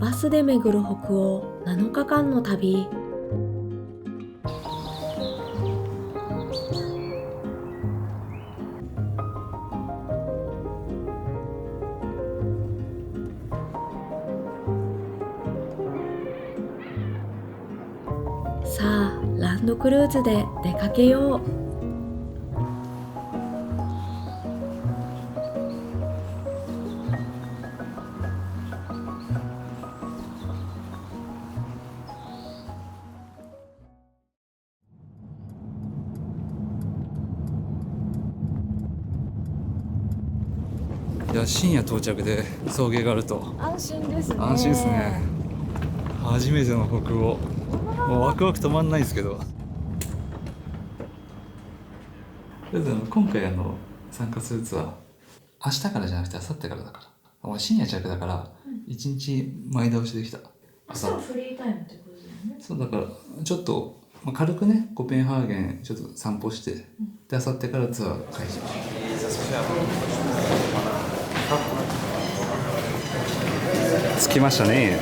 バスで巡る北欧7日間の旅。さあ、ランドクルーズで出かけよう。いや、深夜到着で送迎があると安心ですね。安心ですね。初めての北欧、もうワクワク止まんないですけど。今回参加するツアー、明日からじゃなくて明後日からだから、俺深夜着だから1日前倒しできた。明日はフリータイムってことだよね。そうだからちょっと、軽くねコペンハーゲンちょっと散歩して、で明後日からツアー開始。着きましたね。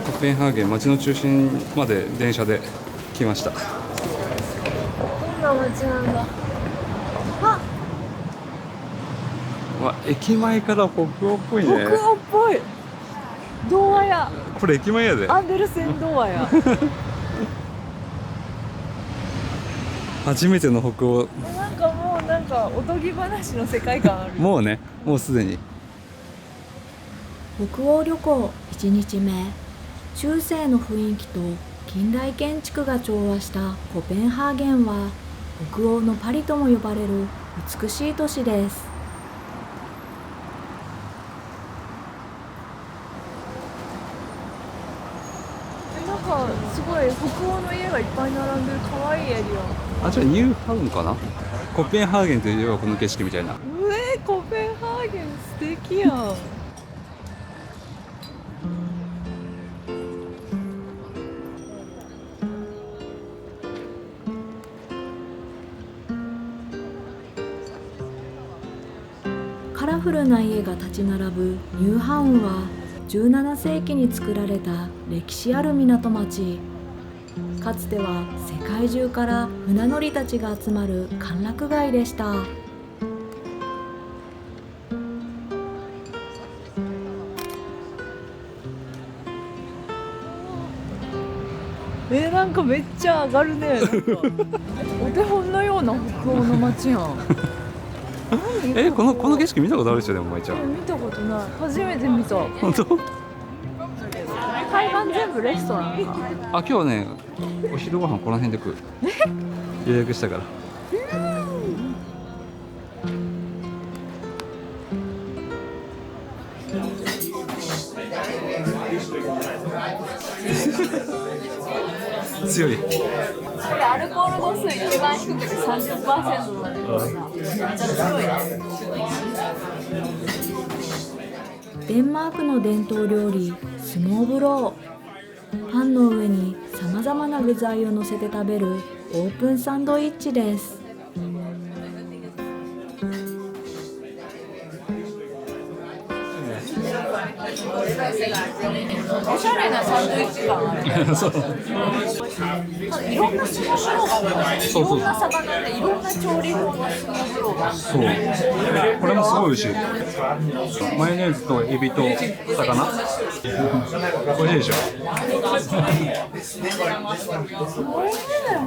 コペンハーゲン、街の中心まで電車で来ました。どんな街なんだ。あ、駅前から北欧っぽいね。北欧っぽい。童話や。これ駅前やで。アンデルセン童話や。初めての北欧。なんかおとぎ話の世界観ある。もうね、もうすでに。北欧旅行1日目、中世の雰囲気と近代建築が調和したコペンハーゲンは北欧のパリとも呼ばれる美しい都市です。なんかすごい北欧の家がいっぱい並んでる可愛いエリア。じゃあニューハウンかな。コペンハーゲンといえばこの景色みたいな。コペンハーゲン素敵やん。カラフルな家が立ち並ぶニューハウンは17世紀に作られた歴史ある港町。かつては世界中から船乗りたちが集まる歓楽街でした。なんかめっちゃ上がるね。なんかお手本のような北欧の街やん。この景色見たことあるでしょ。でも舞ちゃん。見たことない。初めて見た。本当？海岸全部レストランか。今日はね、お昼ご飯この辺で食う。予約したから。強い。これアルコール度数一番低くて 30% なんだけどさ、めっちゃ強いね。デンマークの伝統料理スノーブロー。パンの上にさまざまな具材を乗せて食べるオープンサンドイッチです。おしゃれなサンドイッチ感ある。そう。いろんなスノーブローがある。いろんな魚でいろんな調理法のスノーブローがある。そう。これもすごい美味しい。マヨネーズとエビと魚。美味しいでしょ。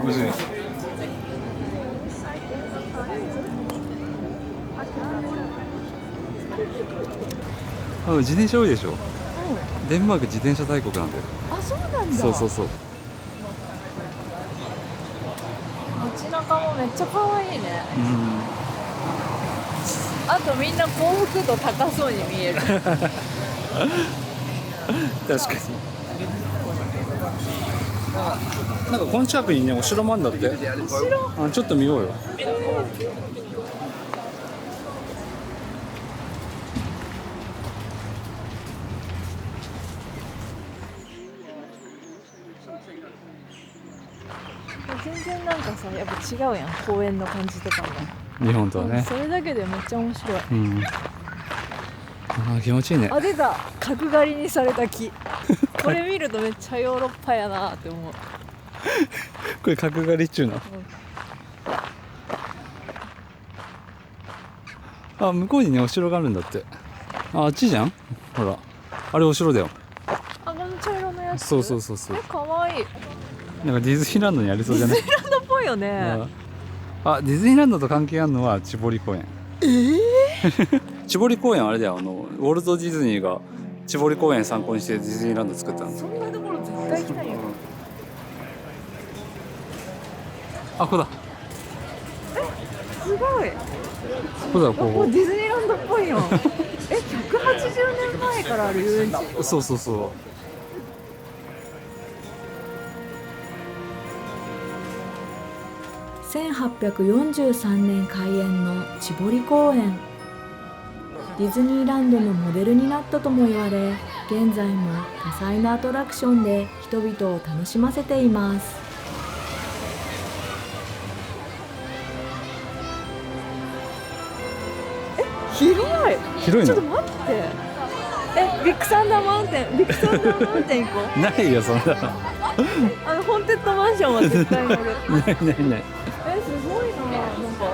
美味しい。自転車多いでしょ。デンマーク自転車大国なんだよ。そうなんだ。そうそうそう。街中もめっちゃ可愛いね。あとみんな幸福度高そうに見える。確かに。なんかこの近くにね、お城もあるんだって。ちょっと見ようよ。全然なんかさ、やっぱ違うやん、公園の感じとかも。日本とはね。それだけでめっちゃ面白い。あ気持ちいいね。あ、出た。角刈りにされた木。これ見るとめっちゃヨーロッパやなって思う。これ角刈りっちゅうの。あ向こうにねお城があるんだって。あっちじゃん。ほらあれお城だよ。あ、この茶色のやつ。そうそうそうそう。かわいい。なんかディズニーランドにありそうじゃない？ディズニーランドっぽいよね。あディズニーランドと関係あるのは千堀公園。千堀公園はあれだよ、ウォルト・ディズニーが千堀公園参考にしてディズニーランド作ったの。そんなところ絶対行きたいよ。あここだすごい。ここだこここディズニーランドっぽいよ。180年前からある遊園地。こそうそうそう。1843年開園の千堀公園。ディズニーランドのモデルになったとも言われ、現在も多彩なアトラクションで人々を楽しませています。広い。広いのちょっと待って。ビッグサンダーマウンテン。ビッグサンダーマウンテン行こう。ないよそんな。ホーンテッドマンションは絶対乗る。ないないない。すごいな。なんか。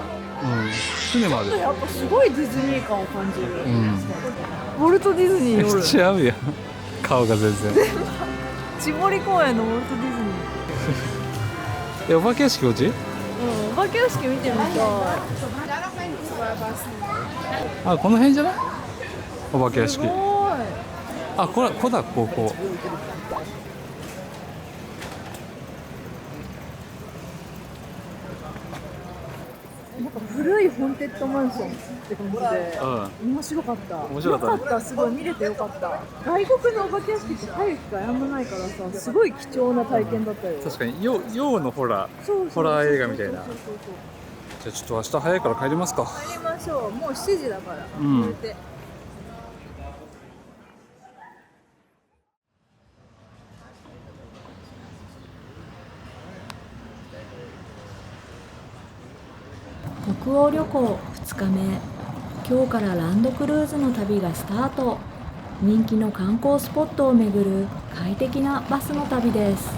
船もある。やっぱすごいディズニー感を感じる。うん。ウォルト・ディズニー乗る。違うよ。顔が全然。千堀公園のウォルト・ディズニー。お化け屋敷こっち？お化け屋敷見てみたい。あこの辺じゃない？お化け屋敷。すごい。あこれこだここ。なんか古いホーンテッドマンションって感じで、面白かった。面白かったねよかった、すごい見れてよかった。外国のお化け屋敷って入る機会あんまないからさ、すごい貴重な体験だったよ。確かに洋のホラーホラー映画みたいな。じゃあちょっと明日早いから帰りますか。帰りましょう。もう7時だから。うん寝て。北欧旅行2日目。今日からランドクルーズの旅がスタート。人気の観光スポットを巡る快適なバスの旅です。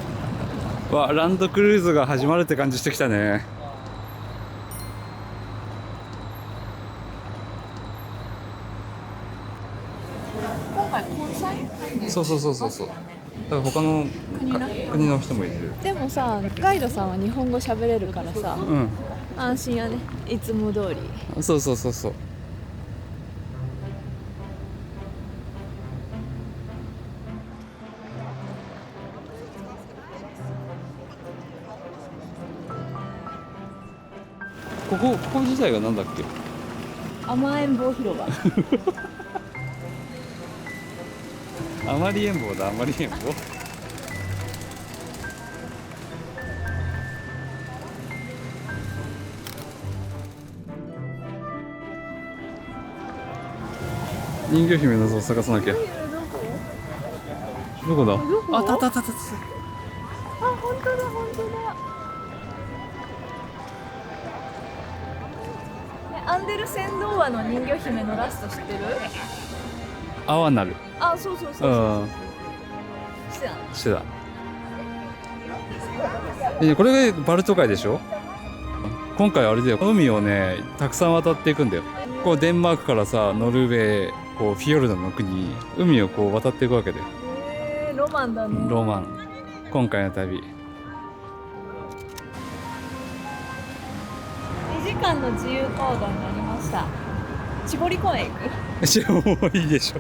わランドクルーズが始まるって感じしてきたね。今回根菜？そうそうそうそうそう。だから他の国の人もいる。でもさ、ガイドさんは日本語喋れるからさ、うん。安心やね。いつも通り。そうそうそうそう。ここ自体がなんだっけ？甘えん坊広場。あまりえんぼうだ、あまりえんぼう。人魚姫の像を探さなきゃ。どこだ？どこあったあったあったあった。あ、本当だ本当だ。アンデルセン童話の人魚姫のラスト知ってる？あわなる。あ、そうそうそうそううん。してた。してた。これがバルト海でしょ？今回あれだよ、海をねたくさん渡っていくんだよ。こうデンマークからさノルウェー、こうフィヨルドの国、海をこう渡っていくわけだよ。ロマンだね。ロマン。今回の旅。2時間の自由行動になりました。千堀公園行く？もういいでしょ。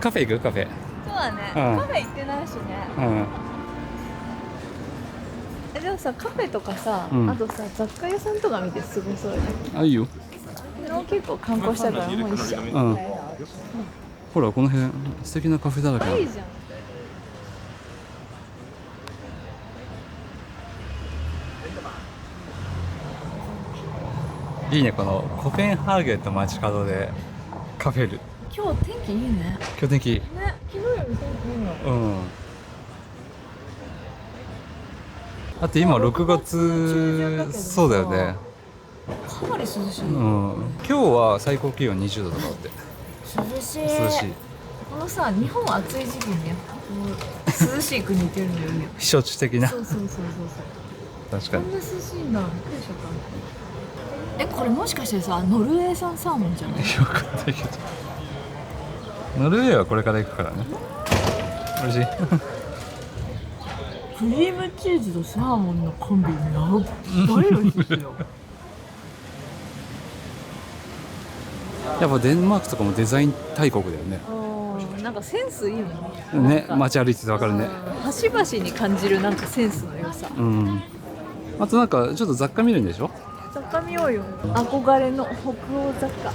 カフェ行く？カフェ。そうだね。うんカフェ行ってないしね。うん。でもさ、カフェとかさ、うんあとさ雑貨屋さんとか見てすごそうよ。あ、いいよ。昨日結構観光したからもういいじゃん。うん。ほらこの辺素敵なカフェだらけある。いいじゃん。いいね、このコペンハーゲンと街角でカフェル。今日天気いいね。今日天気。ね、昨日より天気いいの。うん。だって今6月、そうだよね。かなり涼しい。うん。今日は最高気温20度とかだって。涼しい。涼しい。このさ、日本暑い時期にこう涼しい国行ってるのよね。避暑地的な。そうそうそうそうそう。確かに。こんな涼しいんだ。びっくりしちゃった。これもしかしてさ、ノルウェー産サーモンじゃない？よかったけど。ノルウェーはこれから行くからね。美味しい。クリームチーズとサーモンのコンビやばい美味しいですよ。やっぱデンマークとかもデザイン大国だよね。なんかセンスいいよね。ね、街歩いててわかるね。端々に感じるなんかセンスの良さ。うん。あとなんかちょっと雑貨見るんでしょ？雑貨見ようよ。憧れの北欧雑貨。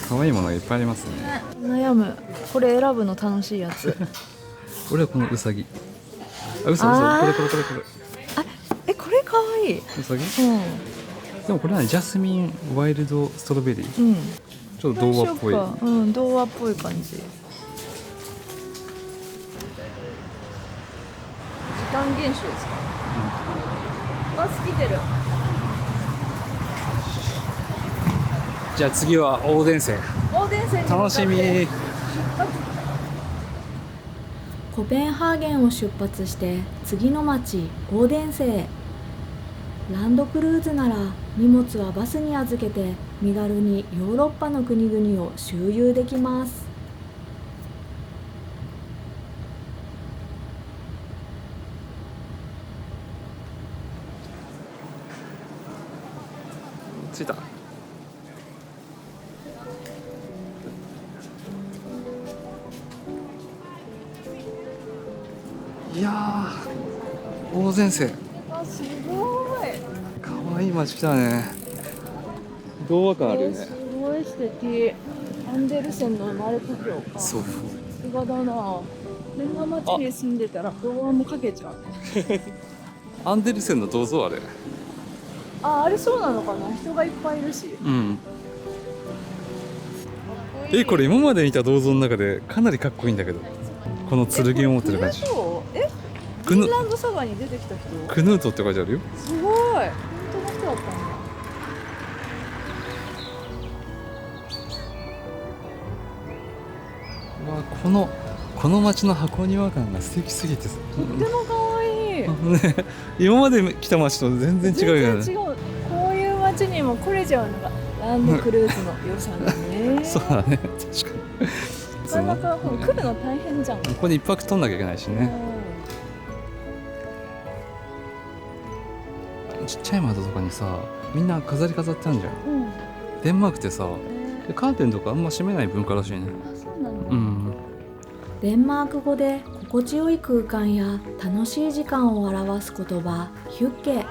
可愛いものがいっぱいありますね。悩む。これ選ぶの楽しいやつ。俺はこのウサギ。あ、ウサあーこれこれこれこれ。これかわいい。ウサギ？うでもこれはジャスミンワイルドストロベリー。ん。ちょっと童話っぽい。童話っぽい感じ。時間厳守ですか？バス来てる。じゃあ次はオーデンセン。オーデンセンに向かって楽しみ。コペンハーゲンを出発して次の町オーデンセへ。ランドクルーズなら荷物はバスに預けて身軽にヨーロッパの国々を周遊できます。着いた。いやー、オーデンセン。あ、すごい。可愛い街来たね。童話感あるよね。すごい素敵。アンデルセンの生まれ故郷か。そう。さすがだな。レンガ町に住んでたら童話もかけちゃう。アンデルセンの銅像あれ。あれそうなのかな。人がいっぱいいるし。うん。これ今まで見た銅像の中でかなりかっこいいんだけど。この剣を持ってる感じ。フィンランドサガに出てきた人？クヌートって書いてあるよ。すごい。本当の人だったんだ。この街の箱庭感が素敵すぎてさ。とっても可愛い。ね、今まで来た街と全然違うよね。全然違う。こういう街にも来れちゃうのがランドクルーズの良さだね。そうだね、確かに。なかなか来るの大変じゃん。ここで一泊取んなきゃいけないしね。ちっちゃい窓とかにさ、みんな飾り飾ってあるじゃん。デンマークってさ、カーテンとかあんま閉めない文化らしいね。あ、そうなんだ。うん。デンマーク語で心地よい空間や楽しい時間を表す言葉ヒュッケ。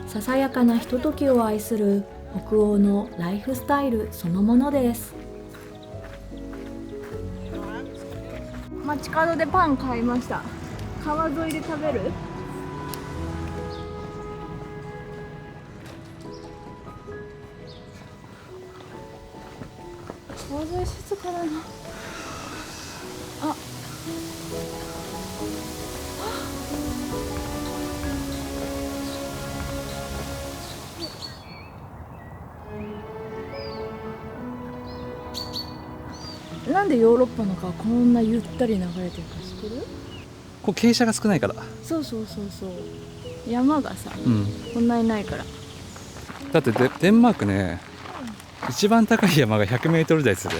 ささやかなひとときを愛する北欧のライフスタイルそのものです。街角でパン買いました。川沿いで食べる？川沿い静かだな。あ、なんでヨーロッパの川こんなゆったり流れてるか知ってる？こう傾斜が少ないから。そうそうそうそう。山がさ、うん。こんなにないから。だってデンマークね、一番高い山が100メートル台する。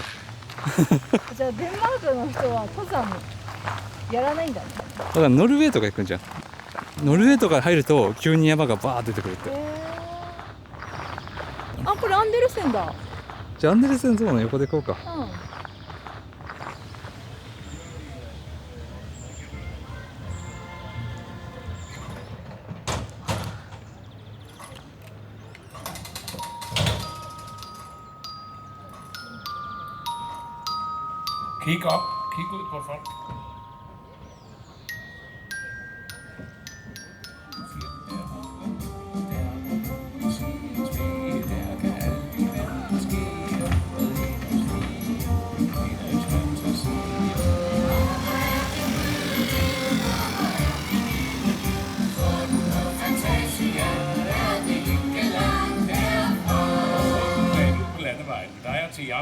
じゃあデンマークの人は登山やらないんだね。だからノルウェーとか行くんじゃん。ノルウェーとか入ると急に山がバーッ出てくるって。あ、これアンデルセンだ。じゃあアンデルセン像の横で行こうか。うん。Kig op. Kig ud på folk.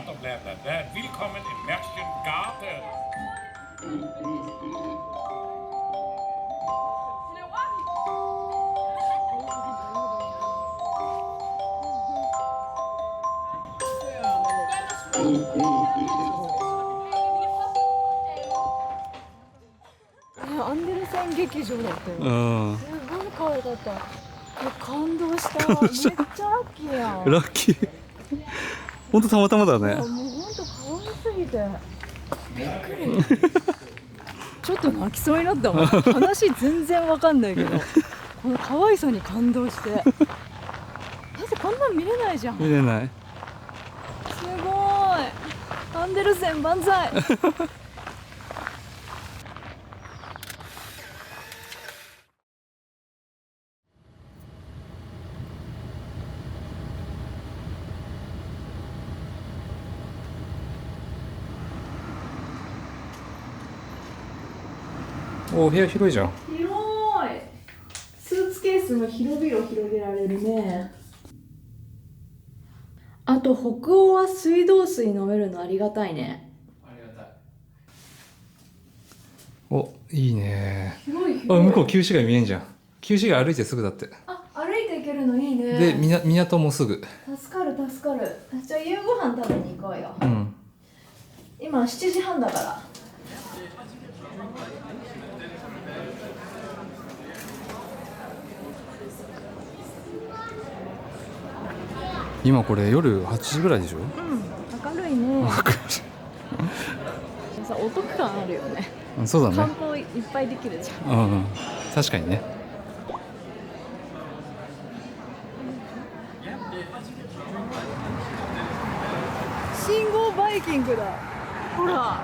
Teaterbländer. Willkommen im Märchen Garten. アンデルセン劇場だったよ。うんすごい可愛かった。感動した。めっちゃラッキーやん。ラッキーほんとたまたまだね。もう本当可愛すぎて。びっくり。ちょっと泣きそうになったもん。話全然わかんないけど、この可愛さに感動して。だってこんなん見れないじゃん。す見れない。ごい。アンデルセン万歳。お部屋広いじゃん。広い。スーツケースも広々広げられるね。あと北欧は水道水飲めるのありがたいね。おいいね。広いあ広い。向こう旧市街見えんじゃん。旧市街歩いてすぐだって。あ、歩いて行けるのいいね。で港もすぐ。助かる助かる。じゃあ夕ご飯食べに行こうよ。うん。今7時半だから。今これ夜8時ぐらいでしょ。明るいね。さ、お得感あるよね。うんそうだ観ね。光いっぱいできるじゃん。うんうん確かにね。信号バイキングだ。ほら、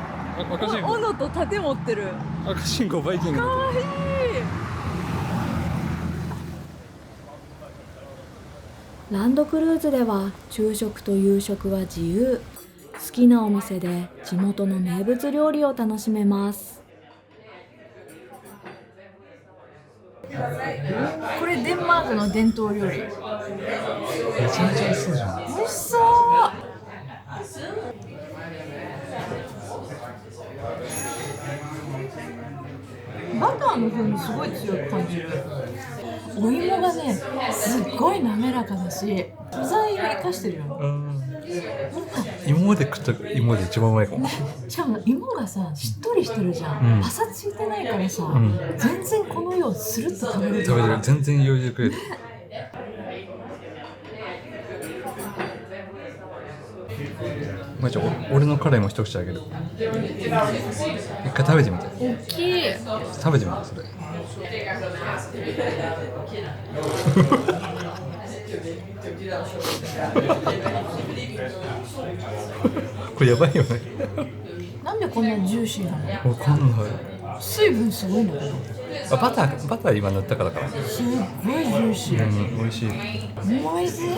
赤信号。斧と盾持ってる。赤信号バイキングだと。かわいい。ランドクルーズでは昼食と夕食は自由。好きなお店で地元の名物料理を楽しめます。これデンマークの伝統料理。めちゃめちゃ美味しそうじゃん。美味しそう。バターの風味すごい強く感じる。お芋がね、すっごい滑らかだし、素材を生かしてるよ。今まで食った芋で一番うまいかも。しかも芋がさ、しっとりしてるじゃん。うんパサついてないからさ、ん全然この世スルッと食べれる。食べれる全然余裕で食える。まあ、俺のカレーも一口あげる。一回食べてみて。大きい。食べてみてそれ。これやばいよね。なんでこんなにジューシーなの？わかんない。水分すごいんだけど。あバター今塗ったからかな。すっごいジューシー。うん美味しい。おいしい。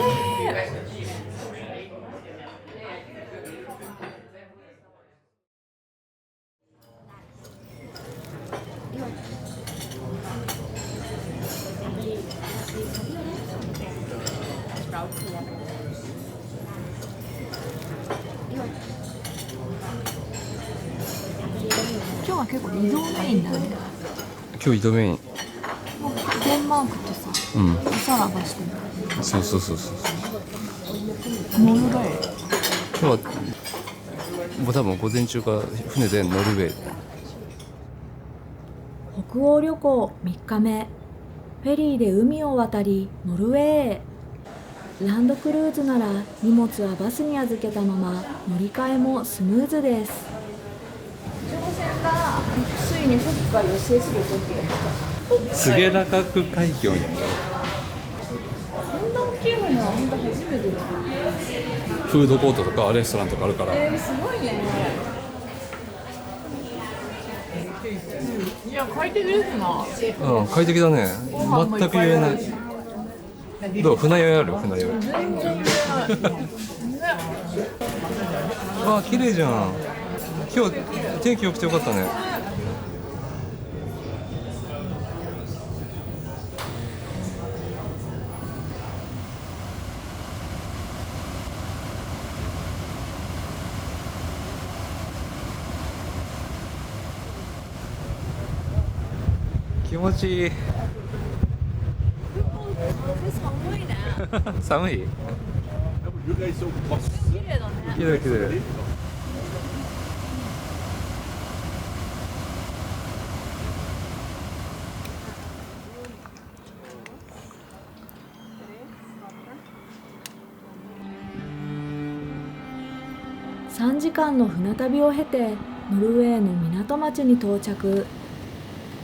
今日は結構移動メインだね。今日移動メイン。デンマークとさ、うんおさらばしてる。そうそうそうそう。ノルウェー。今日はもう多分午前中から船でノルウェー。北欧旅行3日目。フェリーで海を渡りノルウェーへ。ランドクルーズなら荷物はバスに預けたまま乗り換えもスムーズです。乗船がついに北海を制する時。スゲラカク海峡に。こんな大きい船は本当初めてだ。フードコートとかレストランとかあるから。すごいね。いや、快適ですな。うん快適だね。全く言えない。どう船酔いある船酔い。あ綺麗じゃん。今日天気良くてよかったね。気持ちいい。寒いね。寒い。綺麗だね。綺麗綺麗。3時間の船旅を経てノルウェーの港町に到着。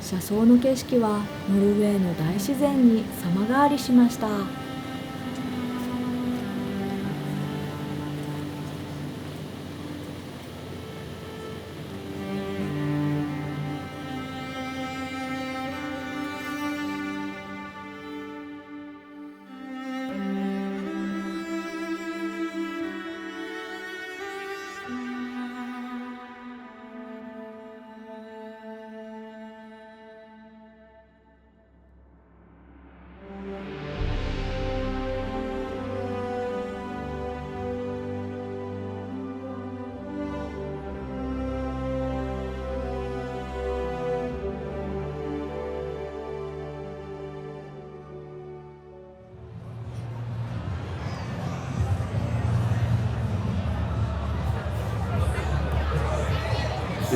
車窓の景色はノルウェーの大自然に様変わりしました。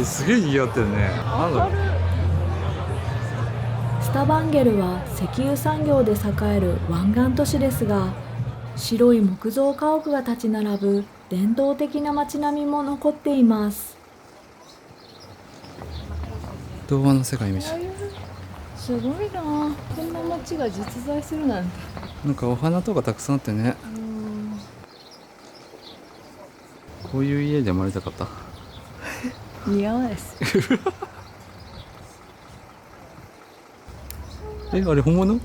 すげえ似合ってるね。なんだろう。スタバンゲルは石油産業で栄える湾岸都市ですが、白い木造家屋が立ち並ぶ伝統的な街並みも残っています。童話の世界みたい。すごいな。こんな街が実在するなんて。なんかお花とかたくさんあってね。こういう家で生まれたかった。似合わないです。あれ本物？ノ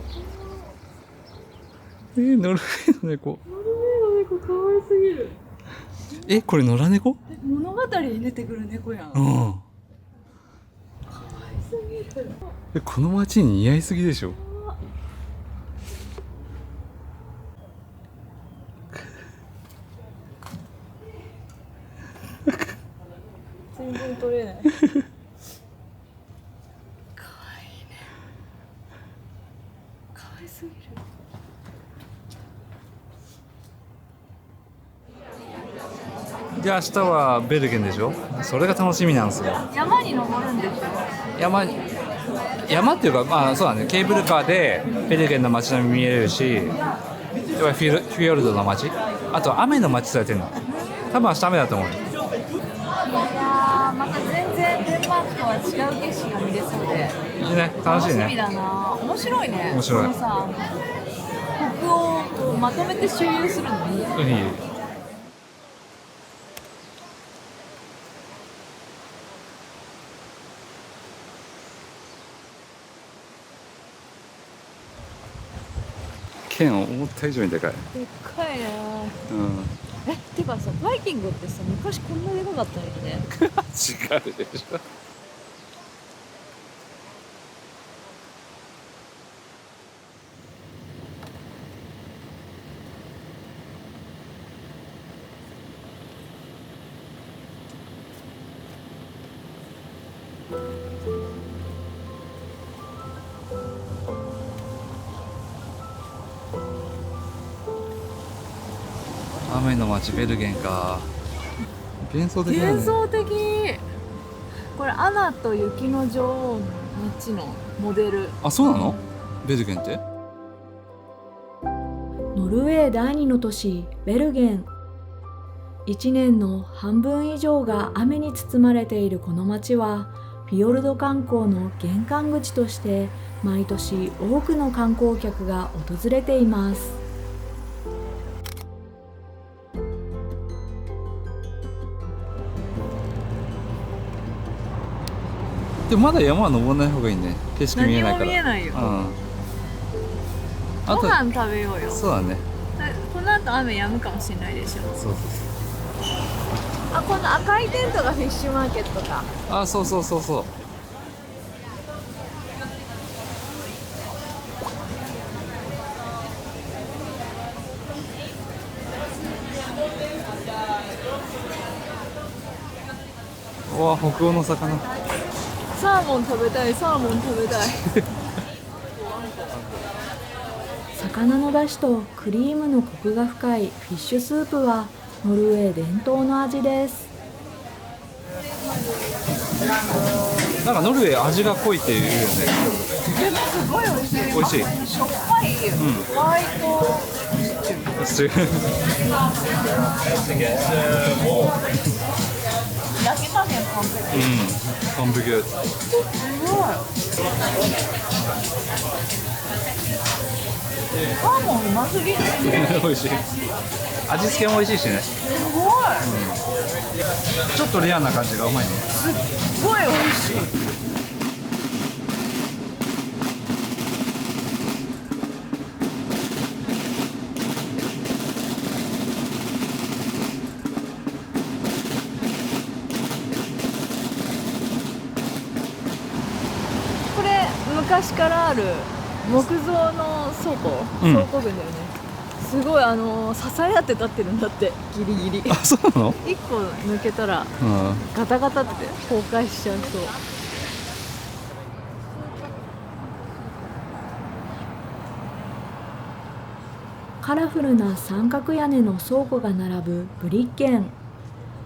ルウェーの猫。ノルウェーの猫可愛すぎる。これ野良猫？物語に出てくる猫やん。うん。この街に似合いすぎでしょ。全然撮れない。可愛いね。可愛すぎる。で明日はベルゲンでしょ。それが楽しみなんですよ。山に登るんでしょ。山っていうか、まあそうだね、ケーブルカーでベルゲンの街並み見えるし、フィヨルドの街、あと雨の街されてるの。多分明日雨だと思う。いやー、また全然デンマークとは違う景色が見れそうでいいね、楽しい楽しみね。だな。面白いね。面白いこのさ、北欧をこうまとめて周遊するのいい。いい。剣思った以上にでかい。でっかいな。うん。てかさ、バイキングってさ、昔こんなでかかったのにね。違うでしょ。雨の街ベルゲンか。幻想的だね。幻想的。これアナと雪の女王の街のモデル。あ、そうなの？ベルゲンって？ノルウェー第2の都市ベルゲン。1年の半分以上が雨に包まれているこの街は、フィヨルド観光の玄関口として毎年多くの観光客が訪れています。でもまだ山は登らない方がいいね。景色見えないから。何も見えないよ。うん。あとご飯食べようよ。そうだね。この後雨止むかもしれないでしょ。そうあ、この赤いテントがフィッシュマーケットか。あ、そうそうそうそう。うわ、北欧の魚。さーモン食べたい、サーモン食べたい。魚の出汁とクリームのコクが深いフィッシュスープはノルウェー伝統の味です。なんかノルウェー味が濃いっていうよね。でもすごい美味しい。美味しい。しょっぱい。ホワイトシチュー。焼き加減完璧。完璧です。すごい。サーモンうますぎる。美味しい。味付けも美味しいしね。すごい。ちょっとレアな感じがうまいね。すごい美味しい。これ昔からある木造の倉庫、うん倉庫群だよね。すごい支え合って立ってるんだってギリギリ。あ、そうなの？一個抜けたらガタガタって崩壊しちゃうそう。カラフルな三角屋根の倉庫が並ぶブリッケン。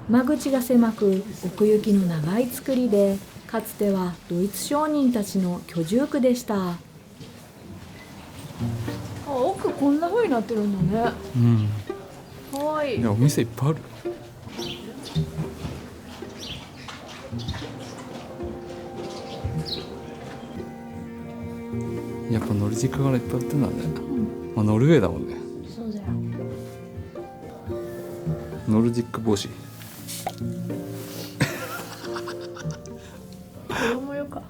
間口が狭く奥行きの長い造りで、かつてはドイツ商人たちの居住区でした。あ、奥こんな風になってるんだね。かわいい。いや、お店いっぱいある。やっぱノルディック柄いっぱい売ってるんだね。まあノルウェーだもんね。そうだよ。ノルディック帽子。子供よか。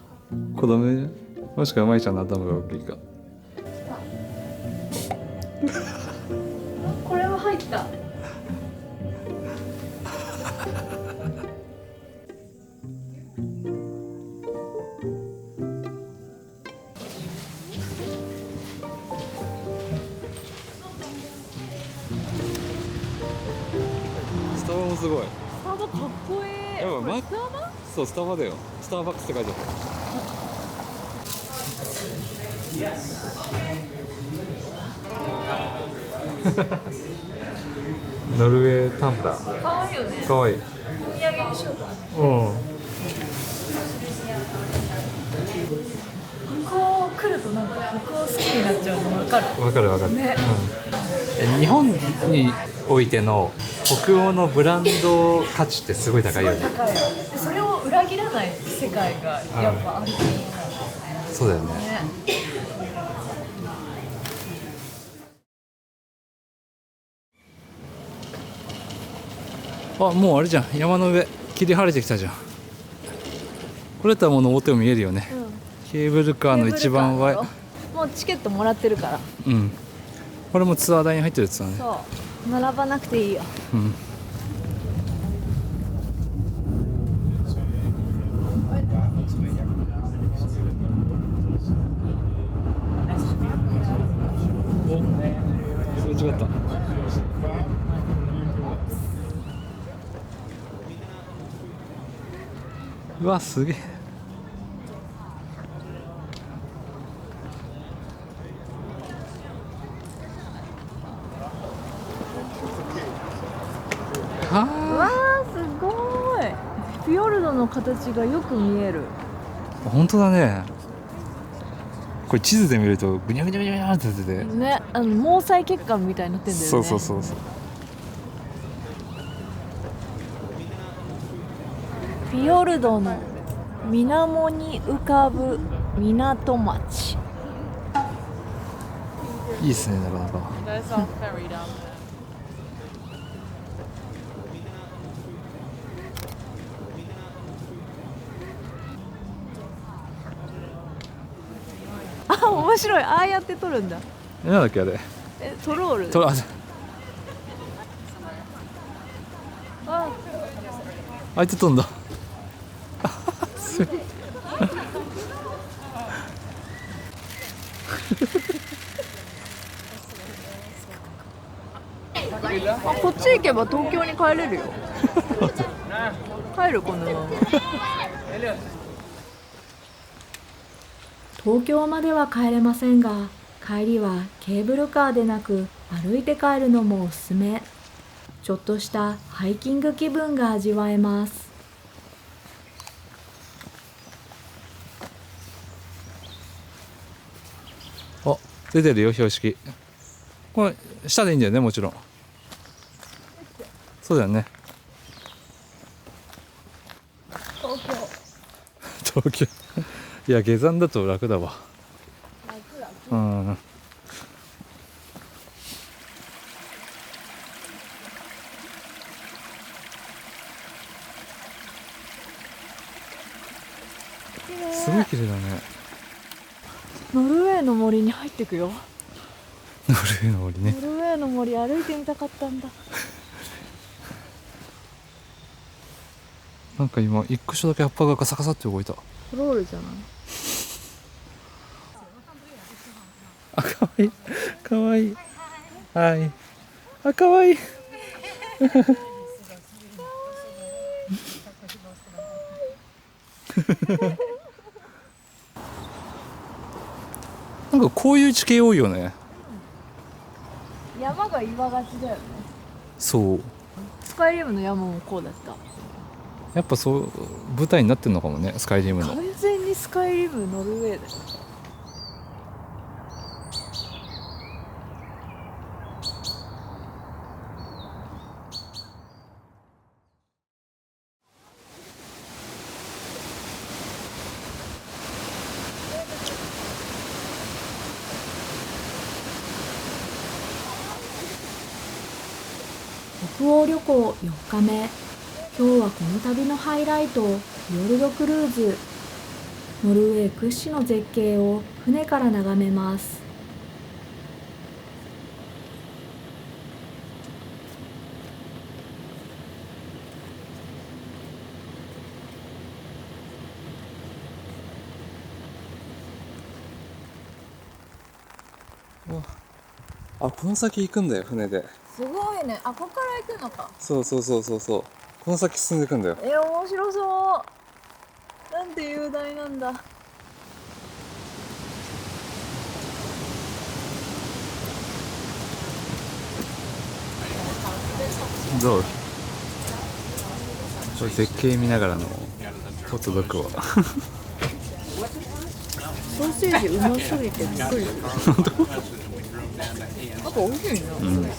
子供ね。もしくは舞ちゃんの頭が大きいか。これは入った。スタバもすごい。スタバかっこいい。やばいこれスタバ？そう、スタバだよ。スターバックスって書いてある。ノルウェータンブラー。かわいいよね。かわいい。お土産にしようかな。うん。ここ来るとなんか北欧好きになっちゃうの分かる。わかるわかる。ね。日本においての北欧のブランド価値ってすごい高いよね。高い。でそれを裏切らない世界がやっぱある。そうだよね。ね。あ、もうあれじゃん。山の上霧晴れてきたじゃん。これだったらもう登っても見えるよね。ケーブルカーの一番上。もうチケットもらってるから。うん。これもツアー代に入ってるやつだね。そう並ばなくていいよ。うん。お、それ違った。うわ、すげえ。うわーすごい。フィヨルドの形がよく見える。本当だね。これ地図で見るとぐにゃぐにゃぐにゃって出てて。ね、毛細血管みたいになってんだよね。そうそうそうそう。フィヨルドの水面に浮かぶ港町。いいですね、なかなか。あ、面白い。ああやって撮るんだ。なんだっけあれ。トロール。と、あ、あ、あいつ飛んだ。あ、こっち行けば東京に帰れるよ。帰るこのまま。東京までは帰れませんが、帰りはケーブルカーでなく歩いて帰るのもおすすめ。ちょっとしたハイキング気分が味わえます。あ、出てるよ標識。これ下でいいんだよね、もちろん。そうだよね。東京いや下山だと楽だわ。うん。すごい綺麗だね。ノルウェーの森に入ってくよ。ノルウェーの森ね。ノルウェーの森歩いてみたかったんだ。なんか今一箇所だけ葉っぱがカサカサって動いた。トロールじゃない。あ、かわいいかわいい。はい。あ、かわいい。なんかこういう地形多いよね。山が岩がちだよね。そう。スカイリムの山もこうだった。やっぱそう舞台になってるのかもね、スカイリムの。完全にスカイリムノルウェーだよ。北欧旅行4日目。今日はこの旅のハイライト、フィヨルドクルーズ。ノルウェー屈指の絶景を船から眺めます。あ、この先行くんだよ、船で。すごいね。あ、ここから行くのか。そうそうそうそうそう。この先進んでいくんだよ。面白そう。なんて雄大なんだ。どう？これ絶景見ながらのホットドッグは。ソーセージうますぎてびっくりする。なんか美味しいな。うん。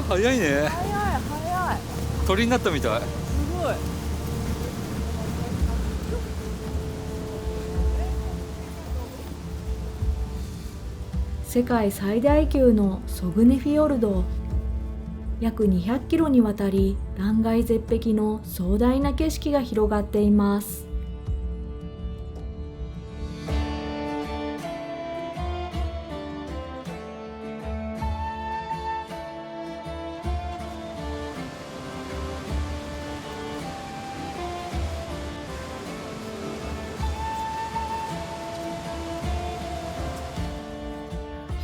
早いね。早い早い。鳥になったみたい。すごい。世界最大級のソグネフィヨルド。約200キロにわたり断崖絶壁の壮大な景色が広がっています。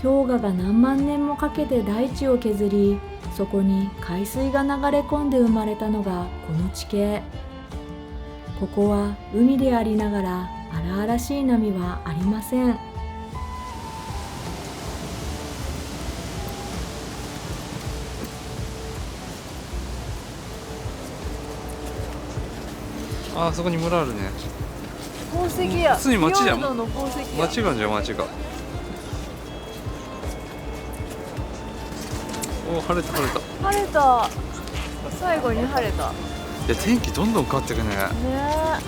氷河が何万年もかけて大地を削り、そこに海水が流れ込んで生まれたのがこの地形。ここは海でありながら荒々しい波はありません。あ、そこに村あるね。宝石や。普通に町じゃん。フィヨルドの宝石や。町がじゃ町が。お、晴れた晴れた。晴れた。最後に晴れた。ねいや、天気どんどん変わってくね。え。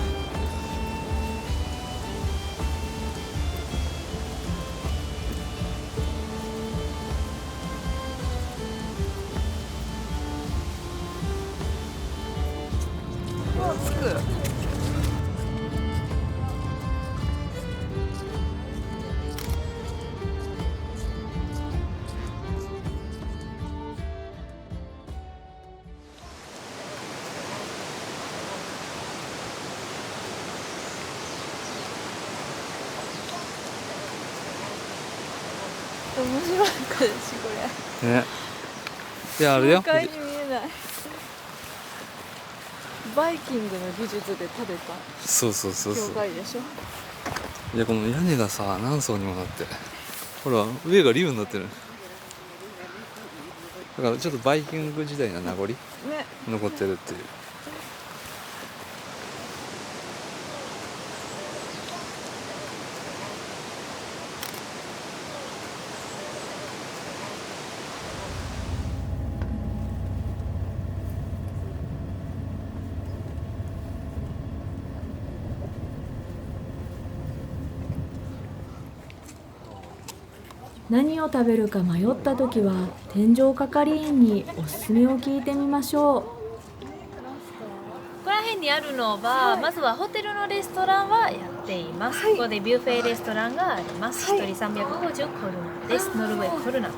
もう着く。面白いかしこれ。ね。であれだよ。教会に見えない。バイキングの技術で建てたそうそうそうそう教。会でしょ。いやこの屋根がさ何層にもなって、ほら上が竜になってる。だからちょっとバイキング時代の名残ね。残ってるっていう。何を食べるか迷った時は天井係員におすすめを聞いてみましょう。ここら辺にあるのは、まずはホテルのレストランはやっています。ここでビュッフェレストランがあります。1人350コルナです。ノルウェーコルナ。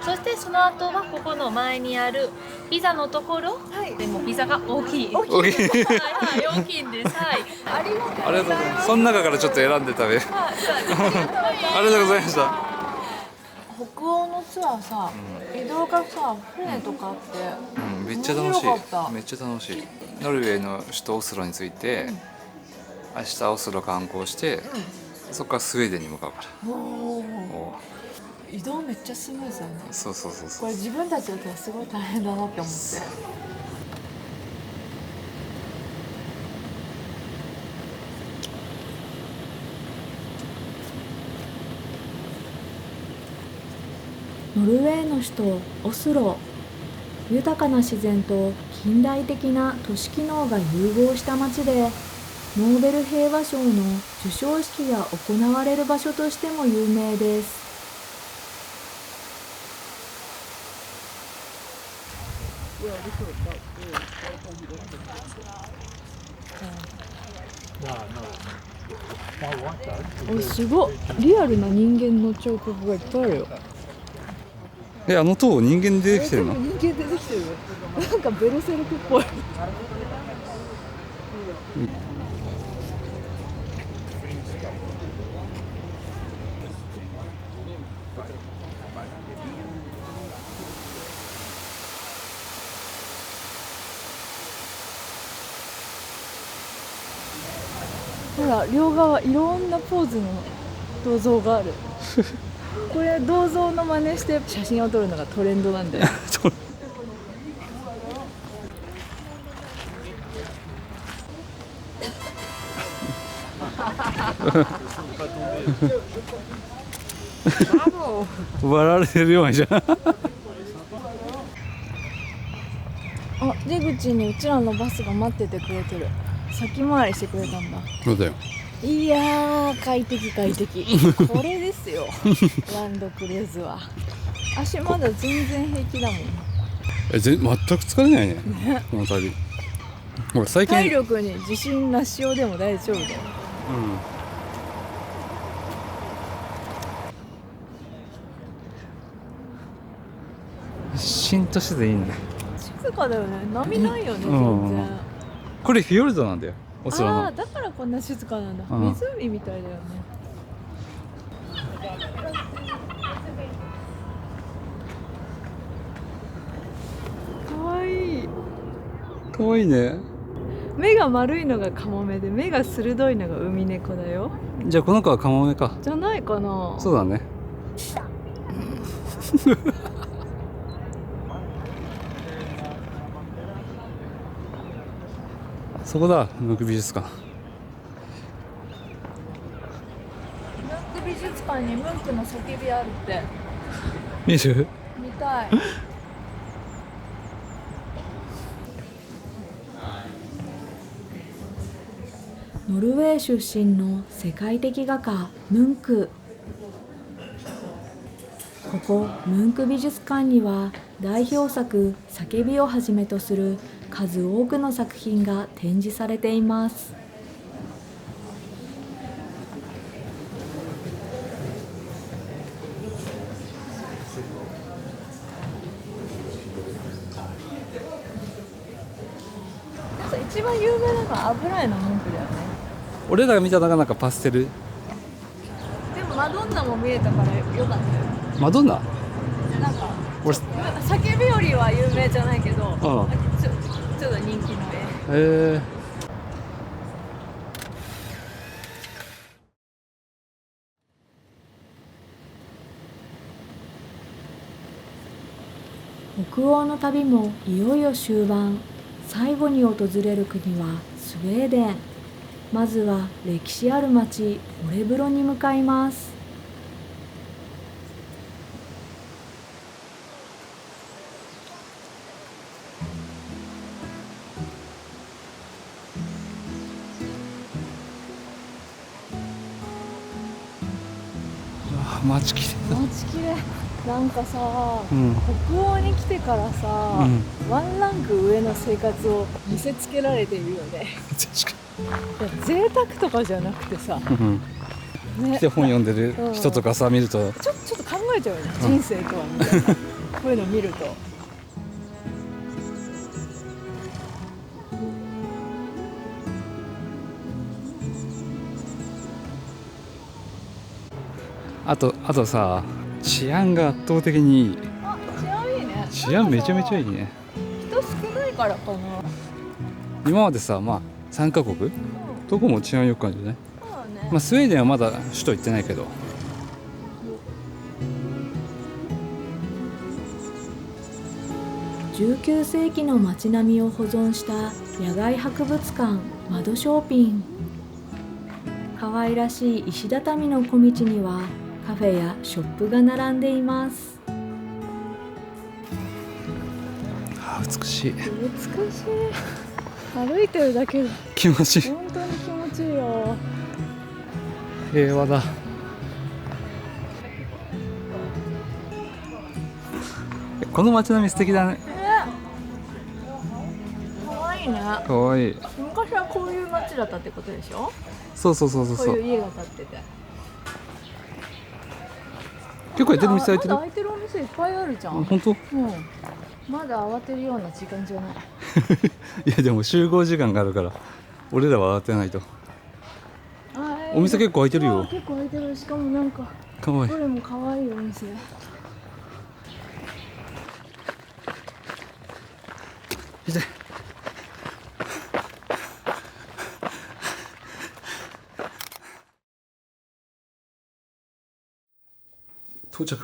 そしてその後はここの前にあるピザのところ、でもピザが大きい。大きい。はいはい、大きいんです。はい。ありがとう。ありがとうございます。その中からちょっと選んで食べる。ありがとうございました。北欧のツアーさ、移動がさ、船とかあって、うん、めっちゃ楽し面白かったい。めっちゃ楽しい。ノルウェーの首都オスロに着いて、明日オスロ観光して、そこからスウェーデンに向かうから。お移動めっちゃスムーズだね。そうそうそうそう。これ自分たちだったらすごい大変だなって思って。ノルウェーの首都オスロ。豊かな自然と近代的な都市機能が融合した街で、ノーベル平和賞の授賞式が行われる場所としても有名です。お、すごい。リアルな人間の彫刻がいっぱいあるよ。あの塔人間でできてるの？人間でできてるよ。なんかベルセルクっぽい。ほら、両側いろんなポーズの銅像がある。これ銅像の真似して写真を撮るのがトレンドなんだよ。笑われてるようじゃん。あ、出口にうちらのバスが待っててくれてる。先回りしてくれたんだ。そうだよ。いやー、快適快適。これですよ。ランドクルーズは。足まだ全然平気だもん。全く疲れないね。この旅。俺最近。体力に自信なしようでも大丈夫だよ。しんとしてていいね。静かだよね。波ないよね、全然。これフィヨルドなんだよ。オスロの。ああ、だからこんな静かなんだ。うん湖みたいだよね。かわいい。かわいいね。目が丸いのがカモメで、目が鋭いのがウミネコだよ。じゃあこの子はカモメか。じゃないかな。そうだね。そこだ、ムンク美術館。ムンク美術館にムンクの叫びあるって。見る？見たい。ノルウェー出身の世界的画家ムンク。ここムンク美術館には代表作「叫び」をはじめとする数多くの作品が展示されています。なんか一番有名なのは油絵のムンクだよね。俺らが見たのがなんかパステル。でもマドンナも見えたからよかったよ。マドンナなんか俺叫びよりは有名じゃないけど、うんちょっと人気の絵。へえ北欧の旅もいよいよ終盤。最後に訪れる国はスウェーデン。まずは歴史ある町オレブロに向かいます。街きれい街きれい。なんかさ、うん北欧に来てからさ、ワンランク上の生活を見せつけられているよね。確いや贅沢とかじゃなくてさ、かに、ね、来て本読んでる人とかさ見るとちょっと考えちゃうよね、人生とはみたいなこういうの見ると。あとさ治安が圧倒的にいい。あ、治安いいね。治安めちゃめちゃいいね。人少ないからかな。今までさまあ3カ国どこも治安よく感じるね。そうだね。まあスウェーデンはまだ首都行ってないけど19世紀の街並みを保存した野外博物館窓ショーピン。可愛らしい石畳の小道にはカフェやショップが並んでいます。あー美しい。美しい。歩いてるだけで気持ちいい。本当に気持ちいいよ。平和だ。この街並み素敵だね。可愛いね。かわいい。昔はこういう街だったってことでしょ。そうそうそうそうそう。こういう家が建ってて。結構やってる店開いてるまだ。開いてるお店いっぱいあるじゃん。本当？うん。まだ慌てるような時間じゃない。いやでも集合時間があるから俺らは慌てないと。お店結構開いてるよ。結構開いてる。しかもなんかかわいいど。れも可愛いお店。痛い。到着。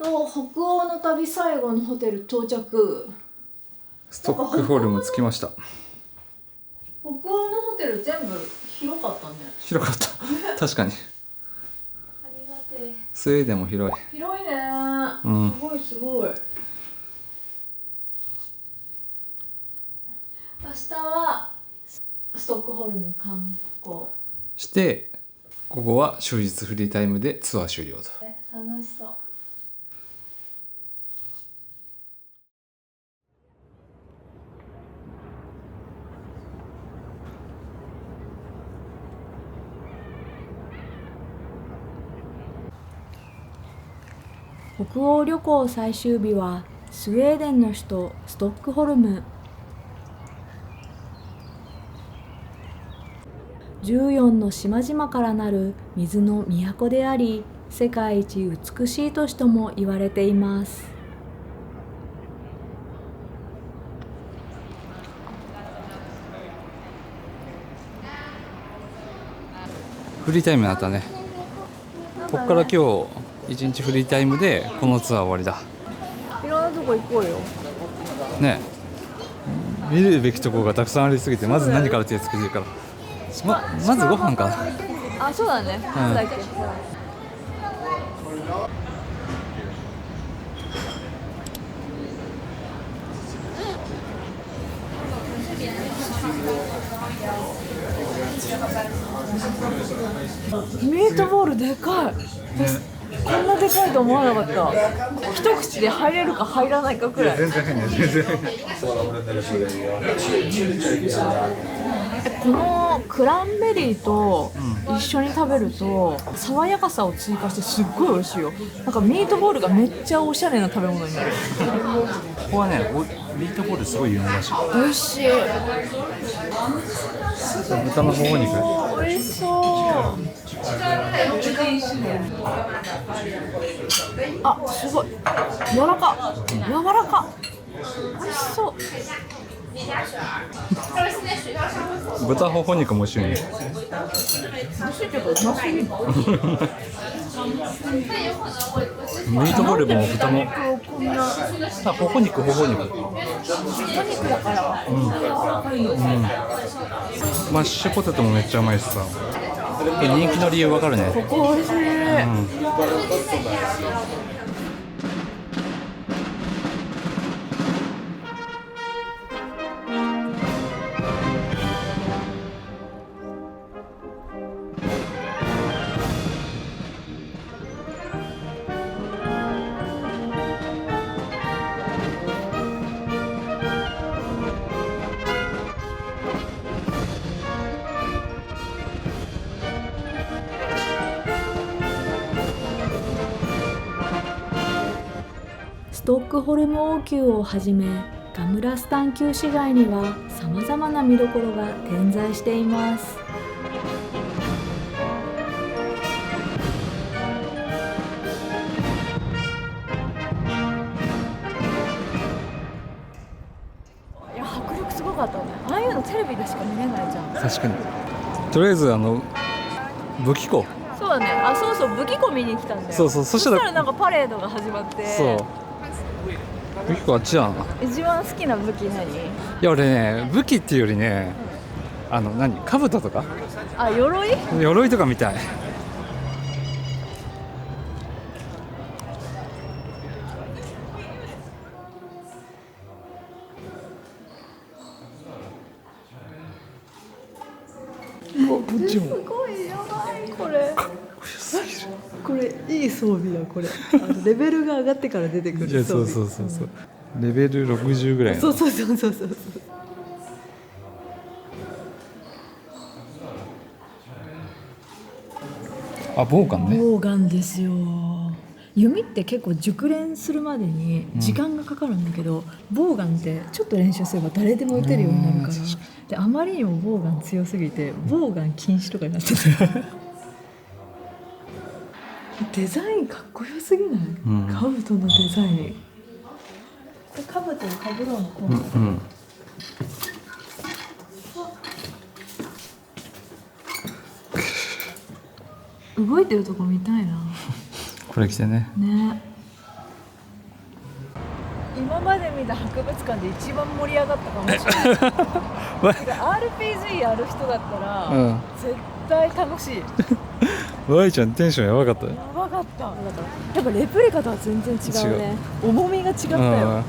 北欧の旅最後のホテル到着。ストックホルム着きました。北欧のホテル全部広かったね。広かった。確かに。ありがてえ。スウェーデンも広い。広いね。うんすごいすごい。明日はストックホルム観光。して午後は終日フリータイムでツアー終了と。楽しそう。北欧旅行最終日はスウェーデンの首都ストックホルム。14の島々からなる水の都であり、世界一美しい都市とも言われています。フリータイムになったね。こっから今日一日フリータイムでこのツアー終わりだいろんなとこ行こうよ。ね。見るべきとこがたくさんありすぎてまず何から手つけてるからまずご飯かな。あ、そうだね。なんだっけ。ミートボールでかい。こんなでかいと思わなかった。一口で入れるか入らないかくらい。全然変ね全然変。このクランベリーと一緒に食べると爽やかさを追加してすっごい美味しいよ。なんかミートボールがめっちゃおしゃれな食べ物になる。ここはねミートボールすごい有名らしい。美味しい。豚のほほ肉。美味しそう。あ、すごい柔らか柔らか。美味しそう。豚ほほ肉も美味しいね。美味しいけどうますぎる。ミートボールも豚もこんなほほ肉ほほ肉。お肉だからマッシュポテトもめっちゃうまいしさ。人気の理由わかるね。ここ美味しい。ストックホルム王宮をはじめガムラスタン旧市街にはさまざまな見どころが点在しています。いや迫力すごかったね。ああいうのテレビでしか見れないじゃん。確かに。とりあえず武器庫。そうだね。あ、そうそう、武器庫見に来たんだよ。そうそう。そしたらなんかパレードが始まって。そう。武器庫あっちやん。一番好きな武器何？いや俺ね武器っていうよりね何兜とかあ、鎧？鎧とかみたい。すごいやばいこれ。これいい装備だこれ。レベルが上がってから出てくる装備。そうレベル60ぐらいの。そう。あ、ボウガンね。ボウガンですよ。弓って結構熟練するまでに時間がかかるんだけど、ボウガンってちょっと練習すれば誰でも撃てるようになるから。であまりにもボウガン強すぎてボウガン禁止とかになってた。デザインかっこよすぎない？カブトのデザイン。カブトをかぶろうのコーナー。動いてるとこ見たいな。これ着てね。今まで見た博物館で一番盛り上がったかもしれない。RPG やる人だったら、絶対楽しい。ワイちゃんテンションやばかった。やばかった。やっぱレプリカとは全然違うね。重みが違ったよ。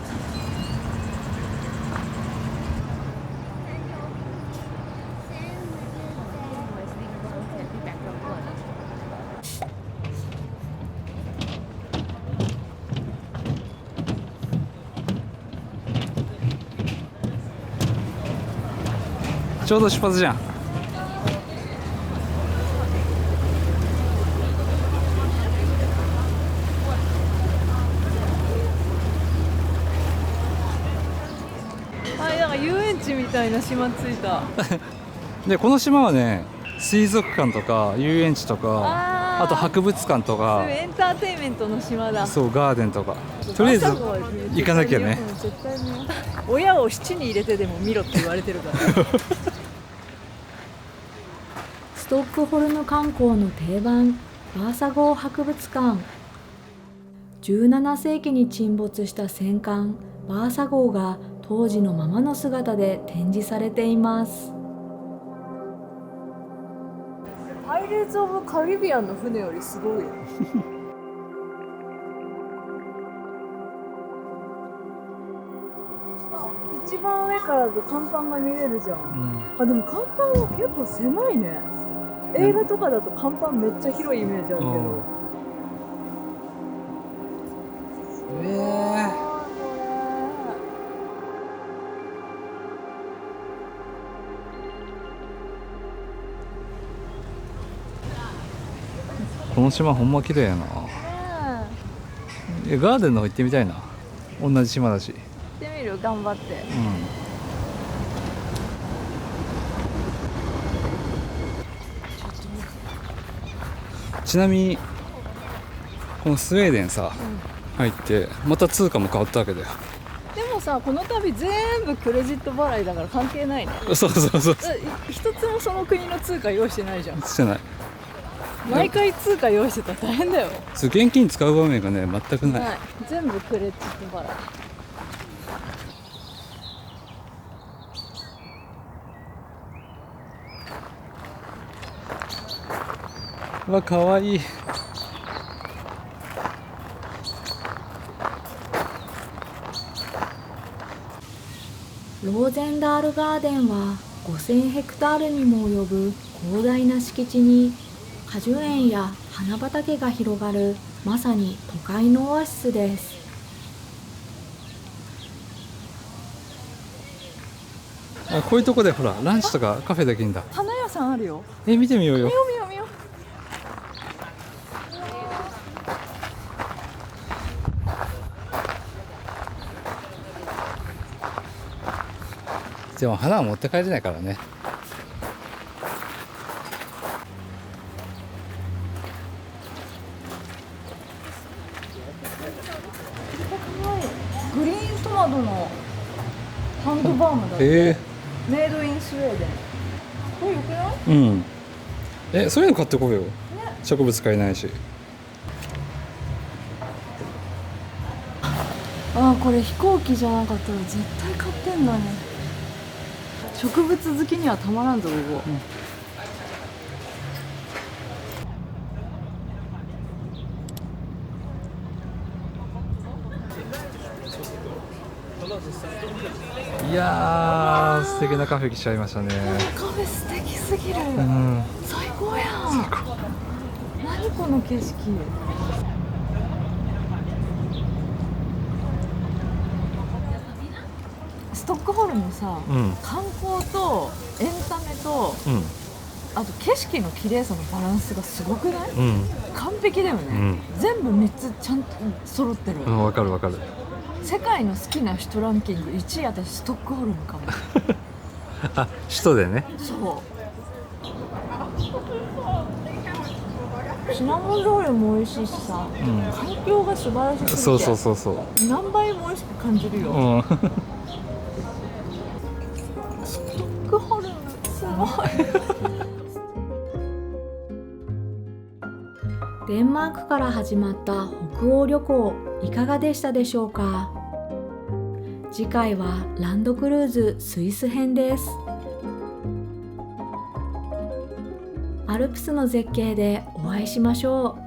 ちょうど出発じゃん。なんか遊園地みたいな島着いた。でこの島はね水族館とか遊園地とかあと博物館とかエンターテインメントの島だ。そうガーデンとかとりあえず行かなきゃね。絶対見よう。親を七に入れてでも見ろって言われてるから。ストックホルム観光の定番バーサ号博物館。17世紀に沈没した戦艦バーサ号が当時のままの姿で展示されています。パイレーツ・オブ・カリビアンの船よりすごいよ。一番上からだと甲板が見れるじゃん。あ、でも甲板は結構狭いね。映画とかだと甲板めっちゃ広いイメージあるけど。この島ほんま綺麗やな。ガーデンの方行ってみたいな。同じ島だし。行ってみる、頑張って。ちなみにこのスウェーデンさ、入ってまた通貨も変わったわけだよ。でもさ、この旅全部クレジット払いだから関係ないね。そうそうそう。一つもその国の通貨用意してないじゃん。してない。毎回通貨用意してたら大変だよ。現金使う場面がね全くない。はい、全部クレジット払い。うわ、かわいい。ローゼンダールガーデンは5000ヘクタールにも及ぶ広大な敷地に果樹園や花畑が広がるまさに都会のオアシスです。あ、こういうとこでほらランチとかカフェできるんだ。花屋さんあるよ。見てみようよ。見よう見よう見よう。でも花は持って帰れないからね。グリーントマトのハンドバームだって、メイドインスウェーデン。これよくない？そういうの買ってこうよ。植物買えないし。ああ、これ飛行機じゃなかったら絶対買ってんだね。植物好きにはたまらんぞ、ここ。いやー、素敵なカフェ来ちゃいましたね。カフェ素敵すぎる。最高やん。何この景色。ストックホルムさ、観光とエンタメと、あと景色の綺麗さのバランスがすごくない？完璧だよね。全部3つちゃんと揃ってる。わかるわかる。世界の好きな人ランキング1位、私ストックホルムかも。あ、首都でね。そう。シナモンロールも美味しいしさ、環境が素晴らしすぎて、そうそうそうそう。何倍も美味しく感じるよ。ストックホルムすごい。デンマークから始まった北欧旅行、いかがでしたでしょうか。次回はランドクルーズスイス編です。アルプスの絶景でお会いしましょう。